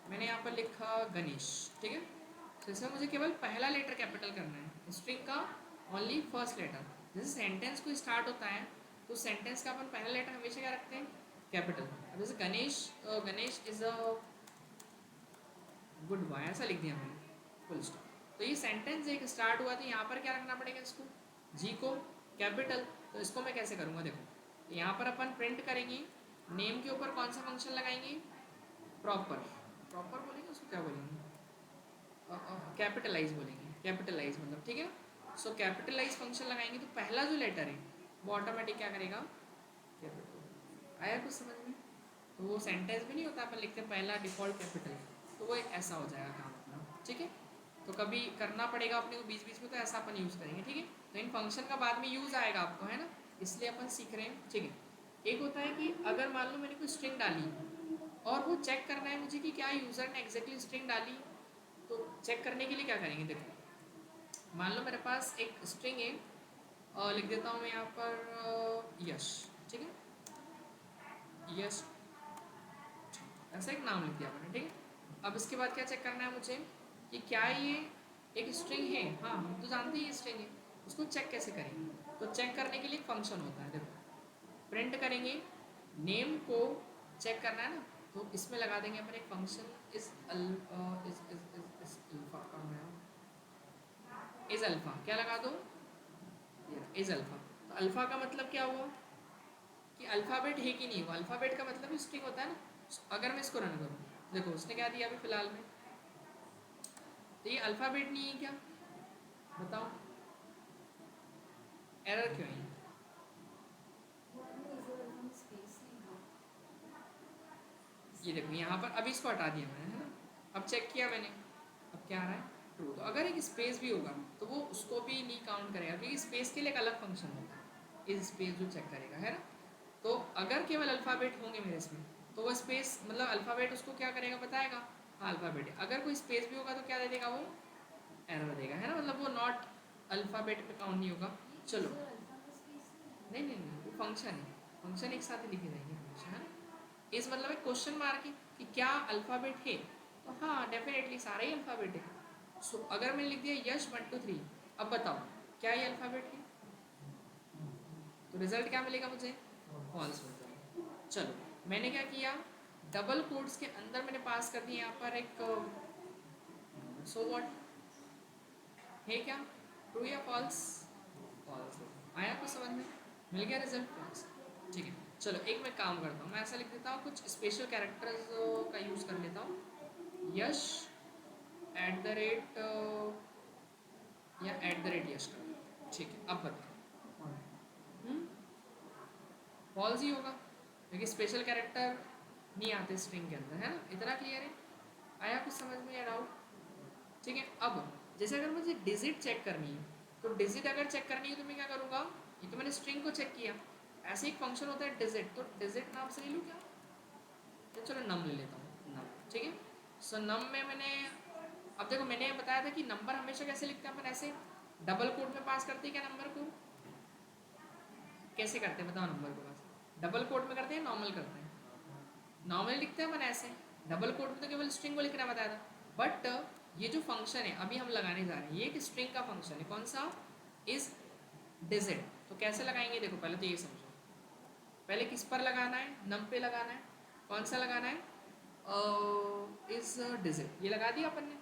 मैंने यहाँ पर लिखा गणेश, ठीक है। तो इसमें मुझे केवल पहला लेटर कैपिटल करना है, स्ट्रिंग का ओनली फर्स्ट लेटर। जैसे सेंटेंस को स्टार्ट होता है तो सेंटेंस का अपन पहला लेटर हमेशा क्या रखते हैं, कैपिटल। अब जैसे Ganesh, Ganesh is a good boy, ऐसा लिख दिया मैंने, फुल स्टॉप। तो ये सेंटेंस एक स्टार्ट हुआ तो यहाँ पर क्या रखना पड़ेगा, इसको जी को कैपिटल। तो इसको मैं कैसे करूँगा, देखो तो यहाँ पर अपन प्रिंट करेंगे, नेम के ऊपर कौन सा फंक्शन लगाएंगे, प्रॉपर। प्रॉपर बोलेंगे उसको, क्या बोलेंगे, कैपिटलाइज बोलेंगे, कैपिटलाइज मतलब, ठीक है। सो कैपिटलाइज फंक्शन लगाएंगे तो पहला जो लेटर है वो ऑटोमेटिक क्या करेगा, कैपिटल। आया कुछ समझ में? तो वो सेंटेंस भी नहीं होता, अपन लिखते हैं पहला डिफॉल्ट कैपिटल, तो वो ऐसा हो जाएगा काम अपना, ठीक है। तो कभी करना पड़ेगा अपने को बीच बीच में, तो ऐसा अपन यूज़ करेंगे, ठीक है। तो इन फंक्शन का बाद में यूज़ आएगा आपको, है ना, इसलिए अपन सीख रहे हैं, ठीक है। एक होता है कि अगर मान लो मैंने कोई स्ट्रिंग डाली और वो चेक करना है मुझे कि क्या यूज़र ने एग्जैक्टली स्ट्रिंग डाली, तो चेक करने के लिए क्या करेंगे, देखो मान लो मेरे पास एक स्ट्रिंग है, लिख देता हूँ मैं यहाँ पर यश, ठीक है, यश, ऐसा एक नाम लिख दिया मैंने, ठीक है। अब इसके बाद क्या चेक करना है मुझे कि क्या ये एक स्ट्रिंग है, हाँ हम तो जानते हैं ये स्ट्रिंग है, उसको चेक कैसे करेंगे। तो चेक करने के लिए एक फंक्शन होता है, देखो प्रिंट करेंगे, नेम को चेक करना है ना, तो इसमें लगा देंगे अपन एक फंक्शन इस अल्फा का है, इज अल्फा, क्या लगा दो, इज अल्फा। तो अल्फा का मतलब क्या हुआ कि अल्फ़ाबेट है कि नहीं हुआ। अल्फ़ाबेट का मतलब स्ट्रिंग होता है ना। अगर मैं इसको रन करूँ, देखो उसने क्या दिया अभी फिलहाल में, तो ये अल्फ़ाबेट नहीं है क्या, बताओ एरर क्यों है। ये देखो यहाँ पर अभी इसको हटा दिया मैंने, है ना। अब चेक किया मैंने, अब क्या आ रहा है, ट्रू। तो अगर एक स्पेस भी होगा तो वो उसको भी नहीं काउंट करेगा, क्योंकि स्पेस के लिए एक अलग फंक्शन होता है, इस स्पेस जो चेक करेगा, है ना। तो अगर केवल अल्फ़ाबेट होंगे मेरे इसमें तो वो स्पेस मतलब अल्फ़ाबेट उसको क्या करेगा, बताएगा हाँ अल्फ़ाबेट है। अगर कोई स्पेस भी होगा तो क्या दे देगा, वो एरर देगा, है ना। मतलब वो नॉट अल्फ़ाबेट पे काउंट नहीं होगा। चलो नहीं नहीं नहीं, वो फंक्शन है, फंक्शन एक साथ ही लिखे जाएंगे फंक्शन, है ना। इस मतलब एक क्वेश्चन मार्क है कि क्या अल्फ़ाबेट है, तो हाँ डेफिनेटली सारे ही अल्फ़ाबेट है। सो अगर मैंने लिख दिया यश 1 2 3, अब बताओ क्या ये अल्फ़ाबेट है, तो रिजल्ट क्या मिलेगा मुझे, फॉल्स मिल जाएगा। चलो मैंने क्या किया, डबल कोड्स के अंदर मैंने पास कर दिया यहाँ पर एक सो व्हाट है, क्या ट्रू या फॉल्स, फॉल्स। आया कुछ समझ में, मिल गया रिजल्ट फॉल्स, ठीक है। चलो एक मैं काम करता हूँ, मैं ऐसा लिख देता हूँ कुछ स्पेशल कैरेक्टर्स का यूज़ कर लेता हूँ, यश एट द रेट या एट द रेट यश कर देता हूँ, ठीक है। अब बताओ फॉल्स ही होगा, क्योंकि स्पेशल कैरेक्टर नहीं आते स्ट्रिंग के अंदर, है ना। इतना क्लियर है, आया कुछ समझ में या डाउट, ठीक है। अब जैसे अगर मुझे डिजिट चेक करनी है, तो डिजिट अगर चेक करनी है तो मैं क्या करूँगा, ये तो मैंने स्ट्रिंग को चेक किया, ऐसे एक फंक्शन होता है डिजिट, तो डिजिट नाम से ले लूँ क्या, तो चलो नम ले लेता हूँ, नम, ठीक है। सो नम में मैंने, अब देखो मैंने बताया था कि नंबर हमेशा कैसे लिखते हैं अपन, ऐसे डबल कोड में पास करते हैं क्या नंबर को, कैसे करते हैं बताओ, नंबर को पास डबल कोड में करते हैं, नॉर्मल करते हैं, नॉर्मल लिखते हैं अपन ऐसे, डबल कोड में तो केवल स्ट्रिंग को लिखना बताया था। बट ये जो फंक्शन है अभी हम लगाने जा रहे हैं, ये एक स्ट्रिंग का फंक्शन है, कौन सा, इज डिजिट। तो कैसे लगाएंगे, देखो पहले तो ये समझो, पहले किस पर लगाना है, नम पे लगाना है, कौन सा लगाना है, इस डिजिट, ये लगा दिया अपन ने,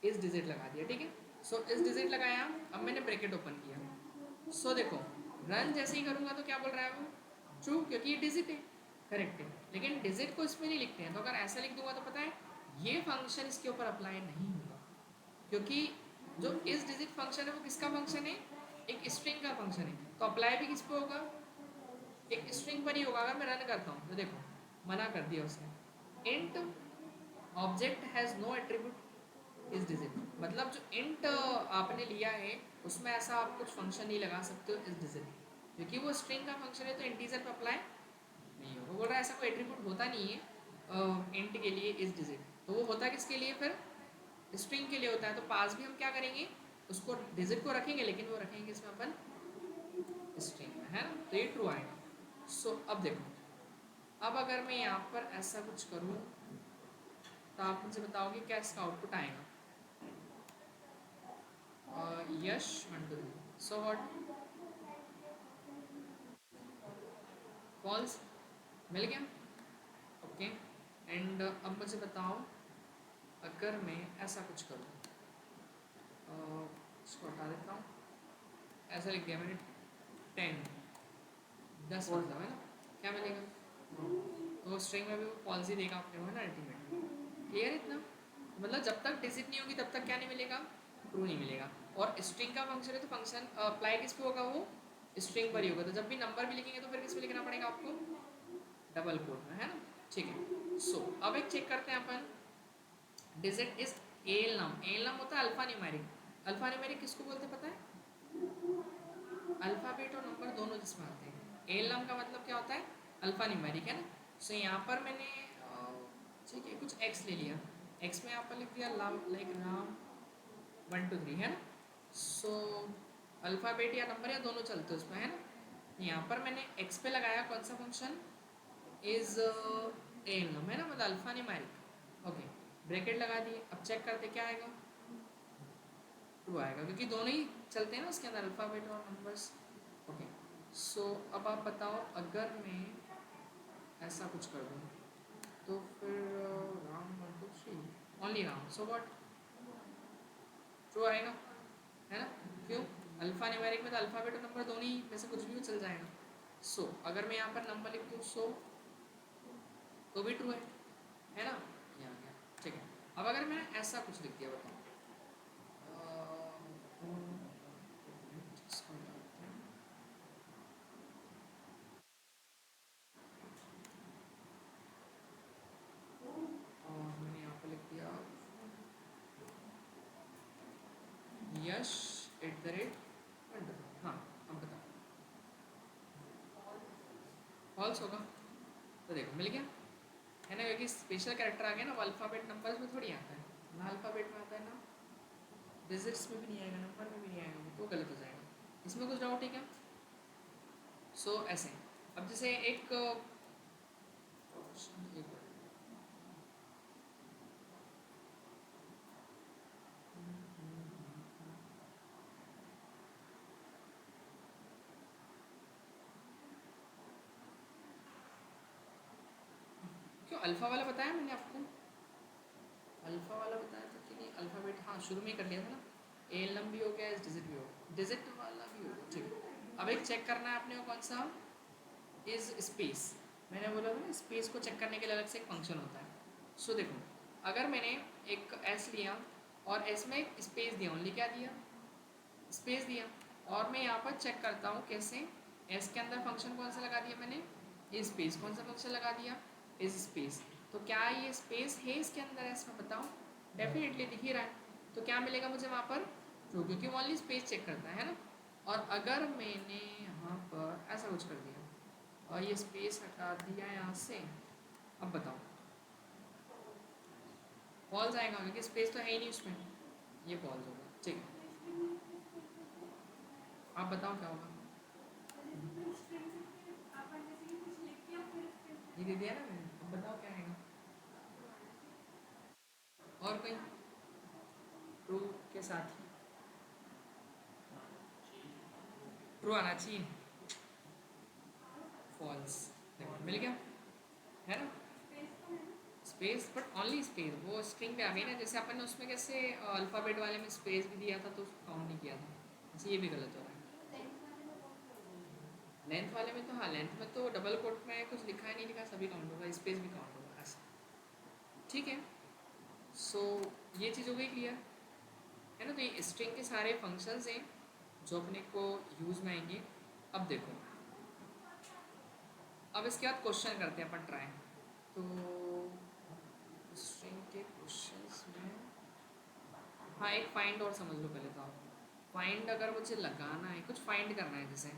इस डिजिट लगा दिया, ठीक है। सो इस डिजिट लगाया, अब मैंने ब्रैकेट ओपन किया। सो देखो रन जैसे ही करूँगा तो क्या बोल रहा है वो, ट्रू, क्योंकि ये डिजिट है, करेक्ट है। लेकिन डिजिट को इसमें नहीं लिखते हैं, तो अगर ऐसा लिख दूंगा तो पता है ये फंक्शन इसके ऊपर अप्लाई नहीं होगा, क्योंकि जो इस डिजिट फंक्शन है वो किसका फंक्शन है, एक स्ट्रिंग का फंक्शन है, तो अप्लाई भी किस पे होगा, एक स्ट्रिंग पर ही होगा। अगर मैं रन करता हूँ तो देखो मना कर दिया उसने, int object has no attribute is digit, मतलब जो इंट आपने लिया है उसमें ऐसा आप कुछ फंक्शन नहीं लगा सकते हो इस डिजिट, क्योंकि वो स्ट्रिंग का फंक्शन है तो इंटीजर पे अप्लाई नहीं होगा। बोल रहा है ऐसा कोई एट्रीब्यूट होता नहीं है इंट के लिए इस डिजिट, तो वो होता है किसके लिए, फिर स्ट्रिंग के लिए होता है। तो पास भी हम क्या करेंगे, उसको डिजिट को रखेंगे, लेकिन वो रखेंगे इसमें अपन स्ट्रिंग में, है ना, तो ये ट्रू आएगा। सो अब देखो, अब अगर मैं यहाँ पर ऐसा कुछ करूँ तो आप मुझे बताओगे क्या इसका आउटपुट आएगा, यश 1 2 3, सो व्हाट, फॉल्स, मिल गया, ओके। एंड अब मुझे बताओ अगर मैं ऐसा कुछ करूँ, इसको हटा देता हूँ, ऐसा लिख दिया मैंने 10 मतलब, है ना, क्या मिलेगा, तो स्ट्रिंग में भी वो फॉल्स ही देगा अपने को, है ना, अल्टीमेटली। क्लियर इतना, मतलब जब तक डिजिट नहीं होगी तब तक क्या नहीं मिलेगा, ट्रू नहीं मिलेगा। और स्ट्रिंग का फंक्शन है तो फंक्शन अप्लाई किस पे होगा, वो स्ट्रिंग पर ही होगा, तो जब भी नंबर भी लिखेंगे तो फिर किस पे लिखना पड़ेगा आपको, डबल कोट में, है ना, ठीक है। सो अब एक चेक करते हैं अपन, डिजिट इज एल नाम, एल नाम होता है अल्फा न्यूमेरिक, अल्फा न्यूमेरिक किसको बोलते पता है, अल्फ़ाबेट और नंबर दोनों जिसमें आते हैं। एल नाम का मतलब क्या होता है, अल्फ़ा न्यूमेरिक, है ना। सो यहाँ पर मैंने ठीक है कुछ एक्स ले लिया, एक्स में यहाँ पर लिख दिया लाइक राम 1 2 3, है ना। सो अल्फ़ाबेट या नंबर या दोनों चलते हैं उसमें, है ना। यहाँ पर मैंने एक्स पे लगाया कौन सा फंक्शन, इज एल नाम, है ना, मतलब अल्फ़ा न्यूमेरिक, ओके, ब्रैकेट लगा दिए। अब चेक करते क्या आएगा, ट्रू आएगा, क्योंकि दोनों ही चलते हैं ना उसके अंदर, अल्फ़ाबेट और नंबर्स, ओके। सो अब आप बताओ अगर मैं ऐसा कुछ कर दूँ तो फिर Ram 1 2 3 only Ram, so what, true आएगा, है ना, क्यों, अल्फ़ा न्यूमेरिक में तो अल्फ़ाबेट और नंबर दोनों ही में से कुछ भी चल जाएगा। सो अगर मैं यहाँ पर नंबर लिख दूँ सो, तो भी ट्रू है ना, ये आ गया, ठीक है। अब अगर मैंने ऐसा कुछ लिख दिया, बताओ इसको डालते हैं, और मैंने यहाँ पर लिख दिया यश @ 1 2, हाँ, अब बताओ फॉल्स होगा, तो देखो मिल गया, है ना, क्योंकि स्पेशल कैरेक्टर आ गया ना, वो अल्फ़ाबेट नंबर्स में थोड़ी आता है ना, अल्फ़ाबेट में आता है ना, डिजिट्स में भी नहीं आएगा, नंबर में भी नहीं आएगा, तो गलत हो जाएगा। इसमें कुछ डाउट है क्या, सो ऐसे। अब जैसे एक क्यों अल्फ़ा वाला बताया मैंने आपको, अल्फ़ा वाला बताया था कि नहीं, अल्फ़ाबेट हाँ शुरू में ही कर लिया था ना, एल नम भी हो गया, इस डिजिट भी हो गया, डिजिट वाला भी हो गया, ठीक है। अब एक चेक करना है आपने को कौन सा, इज स्पेस, मैंने बोला था ना स्पेस को चेक करने के लिए अलग से एक फंक्शन होता है। सो देखो अगर मैंने एक एस लिया और एस में एक स्पेस दिया, ओनली क्या दिया, स्पेस दिया, और मैं यहाँ पर चेक करता हूँ कैसे, एस के अंदर फंक्शन कौन सा लगा दिया मैंने, इज स्पेस, कौन सा फंक्शन लगा दिया, इज स्पेस, तो क्या ये स्पेस है इसके अंदर एस में, बताओ, डेफिनेटली दिख ही रहा है, तो क्या मिलेगा मुझे वहाँ पर, ट्रू, क्योंकि वो ओनली स्पेस चेक करता है ना। और अगर मैंने यहाँ पर ऐसा कुछ कर दिया और ये स्पेस हटा दिया यहाँ से, अब बताओ फॉल्स आएगा, क्योंकि स्पेस तो है ही नहीं उसमें, ये फॉल्स होगा, ठीक है। आप बताओ क्या होगा, ये दे दिया ना मैंने, अब बताओ क्या आएगा, और कोई ट्रू के साथ ही ट्रू आना चाहिए, फॉल्स, मिल गया, है ना? स्पेस, बट ओनली स्पेस, वो स्ट्रिंग पे आ गई ना, जैसे अपन ने उसमें कैसे अल्फ़ाबेट वाले में स्पेस भी दिया था तो उसको काउंट नहीं किया था, ऐसे ये भी गलत हो रहा है। लेंथ वाले में तो हाँ, लेंथ में तो डबल कोट में कुछ लिखा है नहीं लिखा, सभी काउंट होगा, स्पेस भी काउंट होगा ऐसा। ठीक है, सो ये चीज़ हो गई क्लियर, है ना? तो ये स्ट्रिंग के सारे फंक्शंस हैं जो अपने को यूज़ में आएंगे। अब देखो, अब इसके बाद क्वेश्चन करते हैं अपन ट्राई। तो स्ट्रिंग के क्वेश्चंस में हाँ, एक फाइंड और समझ लो पहले तो आप। फाइंड अगर मुझे लगाना है, कुछ फाइंड करना है, जैसे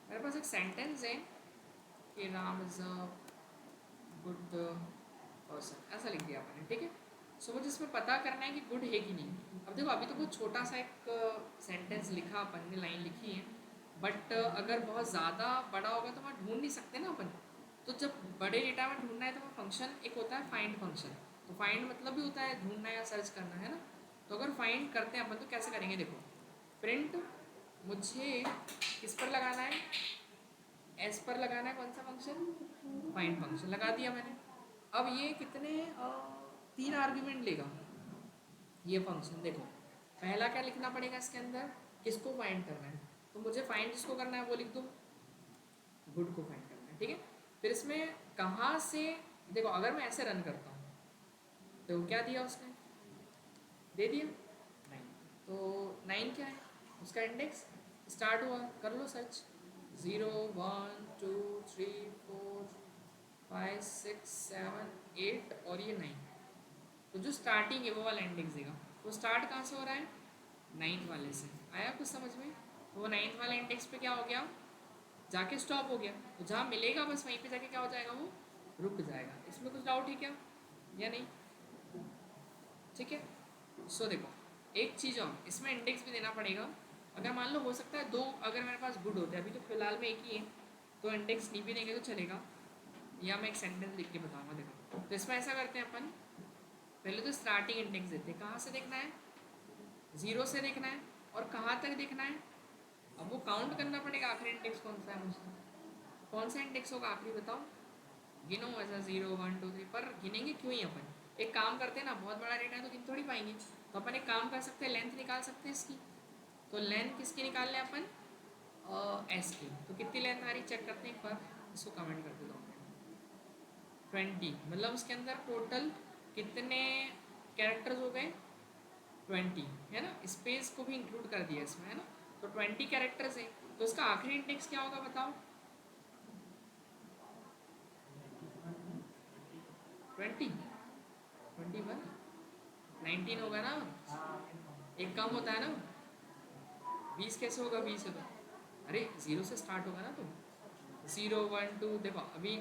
मेरे पास एक सेंटेंस है कि Ram is a good person, ऐसा लिख दिया आपने, ठीक है? सो मुझे इसमें पता करना है कि गुड है कि नहीं। अब देखो, अभी तो बहुत छोटा सा एक सेंटेंस लिखा अपन ने, लाइन लिखी है, बट अगर बहुत ज़्यादा बड़ा होगा तो वहाँ ढूंढ नहीं सकते ना अपन। तो जब बड़े डेटा में ढूंढना है तो वहाँ फंक्शन एक होता है फाइंड फंक्शन। तो फाइंड मतलब भी होता है ढूंढना या सर्च करना, है ना? तो अगर फाइंड करते हैं अपन तो कैसे करेंगे, देखो, प्रिंट मुझे किस पर लगाना है, एस पर लगाना है, कौन सा फंक्शन, फाइंड फंक्शन लगा दिया मैंने। अब ये कितने 3 आर्ग्यूमेंट लेगा ये फंक्शन। देखो, पहला क्या लिखना पड़ेगा इसके अंदर, किसको फाइंड करना है, तो मुझे फाइंड जिसको करना है वो लिख दो, गुड को फाइंड करना है, ठीक है? फिर इसमें कहाँ से, देखो अगर मैं ऐसे रन करता हूँ तो क्या दिया उसने, दे दिया 9। तो 9 क्या है, उसका इंडेक्स स्टार्ट हुआ, कर लो सर्च, 0 1 2 3 4 5 6 7 8 और ये 9। तो जो स्टार्टिंग है वो वाला इंडेक्स देगा। तो स्टार्ट कहाँ से हो रहा है, 9th वाले से। आया कुछ समझ में? तो वो 9th वाले इंडेक्स पे क्या हो गया, जाके स्टॉप हो गया। तो जहाँ मिलेगा बस वहीं पे जाके क्या हो जाएगा, वो रुक जाएगा। इसमें कुछ डाउट है क्या या नहीं? ठीक है, सो देखो, एक चीज़ और, इसमें इंडेक्स भी देना पड़ेगा। अगर मान लो हो सकता है दो अगर मेरे पास गुड होते हैं, अभी तो फिलहाल में एक ही है, तो इंडेक्स नहीं भी देंगे तो चलेगा, या मैं एक सेंटेंस लिख के बताऊँगा। देखो, तो इसमें ऐसा करते हैं अपन, पहले तो स्टार्टिंग इंडेक्स देते हैं। कहाँ से देखना है, 0 से देखना है, और कहाँ तक देखना है, अब वो काउंट करना पड़ेगा आखिरी इंडेक्स कौन सा है मुझे। कौन सा इंडेक्स होगा आखिरी बताओ, गिनो ऐसा 0 1 2 3, पर गिनेंगे क्यों ही अपन, एक काम करते हैं ना, बहुत बड़ा डेटा है तो गिन थोड़ी पाएंगे, तो अपन एक काम कर सकते हैं, लेंथ निकाल सकते हैं इसकी। तो लेंथ किसकी निकाल लें अपन, एस की। तो कितनी लेंथ आ रही चेक करते हैं एक बार, इसको कमेंट कर देता हूँ। 20, मतलब उसके अंदर टोटल कितने कैरेक्टर्स हो गए, 20, है ना? स्पेस को भी इंक्लूड कर दिया इसमें, है ना? तो 20 कैरेक्टर्स है, तो इसका आखिरी इंडेक्स क्या होगा बताओ, 20 21 19 होगा ना, एक कम होता है ना, 20 कैसे होगा, 20 है तो, अरे 0 से स्टार्ट होगा ना, तो 0 1 2, देखो अभी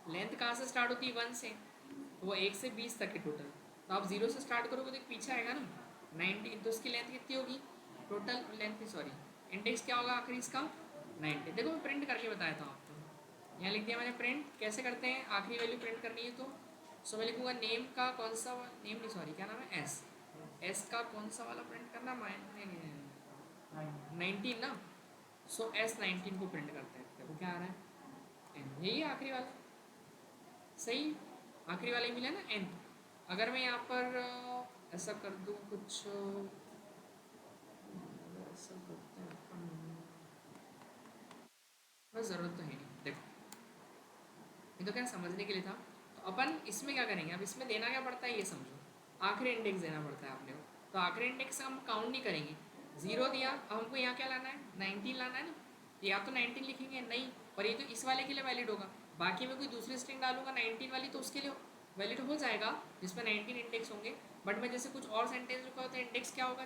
लेंथ कहाँ से स्टार्ट होती है, 1 से, तो वो 1 से 20 तक है टोटल। तो आप 0 से स्टार्ट करोगे तो पीछे आएगा ना 19, तो उसकी लेंथ कितनी होगी, टोटल लेंथ सॉरी इंडेक्स क्या होगा आखिरी इसका, 90। देखो मैं प्रिंट करके बताया था आपको, यहाँ लिख दिया मैंने प्रिंट, कैसे करते हैं, आखिरी वैल्यू प्रिंट करनी है तो सो मैं लिखूँगा नेम का कौन सा, नेम नहीं सॉरी क्या नाम है, एस, एस का कौन सा वाला प्रिंट करना, नहीं 19 ना, सो S19 को प्रिंट करते हैं। देखो क्या आ रहा है, एन, यही है आखिरी वाला, सही, आखिरी वाला ही मिला ना, एन। अगर मैं यहाँ पर ऐसा कर दूँ कुछ, ऐसा करते हैं अपन, बस ज़रूरत तो है नहीं, देखो ये तो क्या समझने के लिए था। तो अपन इसमें क्या करेंगे, अब इसमें देना क्या पड़ता है ये समझो, आखिरी इंडेक्स देना पड़ता है अपने को। तो आखिरी इंडेक्स हम काउंट नहीं करेंगे, 0 दिया, अब हमको यहाँ क्या लाना है, 19 लाना है ना, तो या तो 19 लिखेंगे, नहीं, पर ये तो इस वाले के लिए वैलिड होगा। बाकी में कोई दूसरी स्ट्रिंग डालूंगा 19 वाली तो उसके लिए वैलिड हो जाएगा जिसमें 19 इंडेक्स होंगे, बट मैं जैसे कुछ और सेंटेंस लिखा होता है इंडेक्स क्या होगा,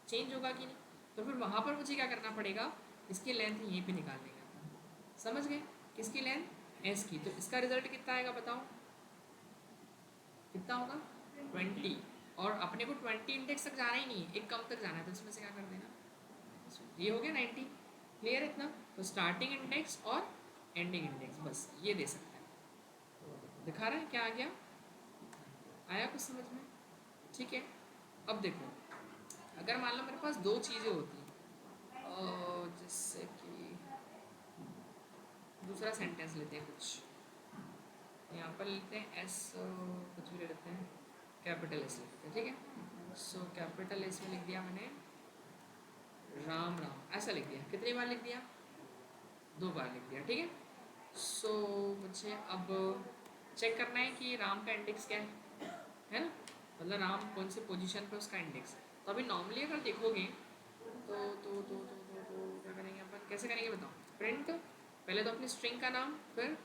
चेंज होगा कि नहीं, तो फिर वहाँ पर मुझे क्या करना पड़ेगा, इसकी लेंथ यहीं पर निकाल लेंगे अपन, समझ गए, किसकी लेंथ, एस की। तो इसका रिजल्ट कितना आएगा बताओ, कितना होगा, 20, और अपने को 20 इंडेक्स तक जाना ही नहीं है, एक कम तक जाना है, तो इसमें से क्या कर देना, ये हो गया 90, क्लियर इतना। तो स्टार्टिंग इंडेक्स और एंडिंग इंडेक्स बस ये दे सकते हैं, दिखा रहा है क्या आ गया, आया कुछ समझ में, ठीक है? अब देखो, अगर मान लो मेरे पास दो चीज़ें होती जैसे कि दूसरा सेंटेंस लेते हैं कुछ, यहाँ पर लेते हैं एस, कुछ भी ले लेते हैं, कैपिटल एस लिखते हैं, ठीक है। सो कैपिटल एस में लिख दिया मैंने राम राम, ऐसा लिख दिया। कितनी बार लिख दिया? 2 बार लिख दिया, ठीक है। सो मुझे अब चेक करना है कि राम का इंडेक्स क्या है ना, मतलब राम कौन से पोजीशन पे उसका इंडेक्स है। तो अभी नॉर्मली अगर देखोगे तो क्या करेंगे अपन, कैसे करेंगे बताओ? प्रिंट, पहले तो अपनी स्ट्रिंग का नाम, फिर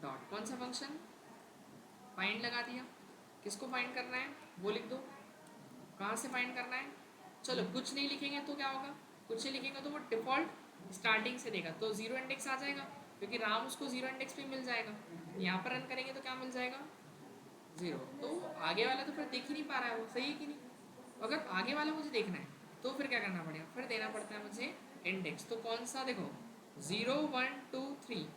डॉट, कौन सा फंक्शन, फाइंड लगा दिया। किसको फाइंड करना है वो लिख दो, कहाँ से फाइंड करना है। चलो कुछ नहीं लिखेंगे तो क्या होगा, कुछ नहीं लिखेंगे तो वो डिफ़ॉल्ट स्टार्टिंग से देगा, तो जीरो इंडेक्स आ जाएगा, क्योंकि राम उसको जीरो इंडेक्स पे मिल जाएगा। यहाँ पर रन करेंगे तो क्या मिल जाएगा? जीरो। तो आगे वाला तो फिर देख ही नहीं पा रहा है वो, सही है कि नहीं? अगर आगे वाला मुझे देखना है तो फिर क्या करना पड़ेगा, फिर देना पड़ता है मुझे इंडेक्स। तो कौन सा, देखो 0 1 2 3,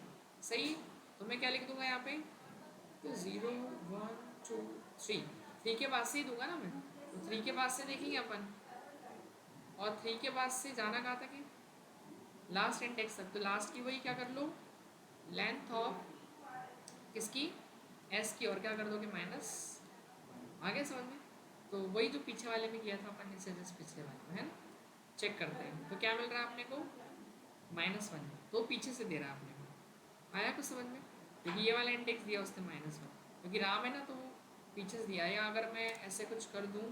सही। तो मैं क्या लिख दूंगा यहाँ पे, तो 0 1 2 3, 3 के बाद से ही दूंगा ना मैं, तो 3 के बाद से देखेंगे अपन, और 3 के बाद से जाना कहाँ तक है, लास्ट इंडेक्स तक। तो लास्ट की वही क्या कर लो, लेंथ ऑफ किसकी, एस की, और क्या कर दोगे माइनस, आगे समझ में। तो वही जो पीछे वाले में किया था अपन ने, से जस्ट पिछले वाले में है ना। चेक करते हैं तो क्या मिल रहा है अपने को, -1, तो पीछे से दे रहा है अपने को, आया कुछ समझ में? क्योंकि ये वाला इंडेक्स दिया उसने -1, क्योंकि राम है ना तो पीछे से दिया। या अगर मैं ऐसे कुछ कर दूँ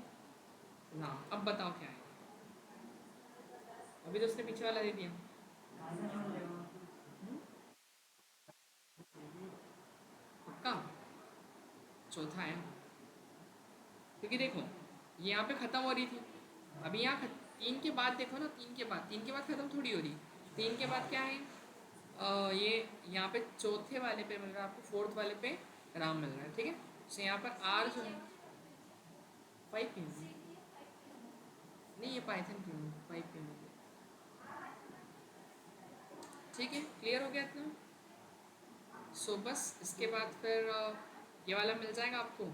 ना, अब बताओ क्या है, अभी तो उसने पीछे वाला दे दिया। पक्का चौथा है, क्योंकि देखो ये यहाँ पे ख़त्म हो रही थी, अभी यहाँ 3 के बाद देखो ना, 3 के बाद ख़त्म थोड़ी हो रही। 3 के बाद क्या है, ये यहाँ पे चौथे वाले पे मिल रहा है आपको, फोर्थ वाले पे राम मिल रहा है, ठीक है। तो यहाँ पर आर जो है 5 क्यों नहीं, ये पाइथन क्यों 5 क्यों नहीं, ठीक है, क्लियर हो गया इतना। सो बस इसके बाद फिर ये वाला मिल जाएगा आपको,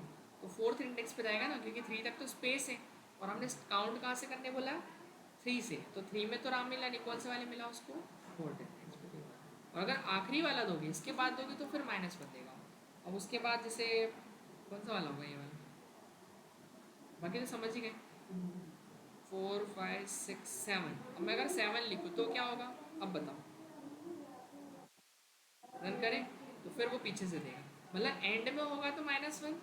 तो फोर्थ इंडेक्स पे जाएगा ना, क्योंकि 3 तक तो स्पेस है, और हमने काउंट कहाँ से करने बोला, 3 से। तो 3 में तो राम मिला नहीं, कौन से वाले मिला उसको, फोर्थ इंडेक्स पे। और अगर आखिरी वाला दोगे, इसके बाद दोगे तो फिर -1 देगा। अब उसके बाद जैसे कौन सा वाला होगा ये वाला, बाकी तो समझ ही गए। 4 5 6 7, अब मैं अगर 7 लिखूँ तो क्या होगा, अब बताओ, रन करें तो फिर वो पीछे से देगा, मतलब एंड में होगा तो -1,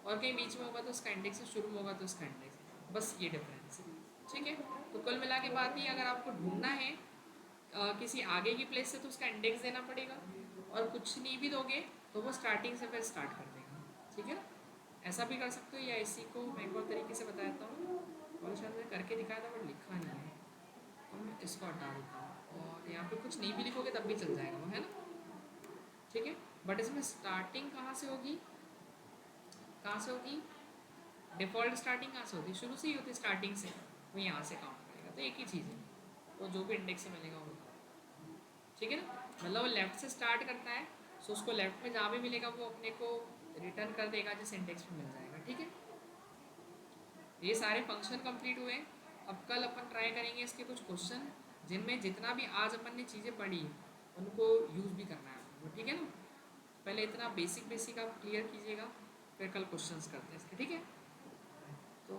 और कहीं बीच में होगा तो उसका इंडेक्स है, शुरू में होगा तो उसका इंडेक्स है, बस ये डिफरेंस है, ठीक है। तो कुल मिला के बात ही, अगर आपको ढूंढना है किसी आगे की प्लेस से, तो उसका इंडेक्स देना पड़ेगा, और कुछ नहीं भी दोगे तो वो स्टार्टिंग से फिर स्टार्ट कर देगा, ठीक है ना। ऐसा भी कर सकते हो, या इसी को मैं एक और तरीके से बताता हूँ, और शायद मैं करके दिखाया था बट लिखा नहीं है, तो मैं इसको हटा देता हूँ, और यहाँ पे कुछ नहीं भी लिखोगे तब भी चल जाएगा वो, है ना, ठीक है। बट इसमें स्टार्टिंग कहाँ से होगी, कहाँ से होगी, डिफ़ॉल्ट स्टार्टिंग कहाँ से होती है, शुरू से ही होती है स्टार्टिंग से, वो यहाँ से काउंट करेगा, तो एक ही चीज़ है, वो जो भी इंडेक्स से मिलेगा वो, ठीक है ना। मतलब वो लेफ्ट से स्टार्ट करता है, सो उसको लेफ्ट में जहाँ भी मिलेगा वो अपने को रिटर्न कर देगा जिस इंडेक्स में मिल जाएगा, ठीक है। ये सारे फंक्शन कंप्लीट हुए। अब कल अपन ट्राई करेंगे इसके कुछ क्वेश्चन, जिनमें जितना भी आज अपन ने चीज़ें पढ़ी उनको यूज़ भी करना है आपको, ठीक है ना। पहले इतना बेसिक बेसिक आप क्लियर कीजिएगा, फिर कल क्वेश्चंस करते हैं इसके, ठीक है। तो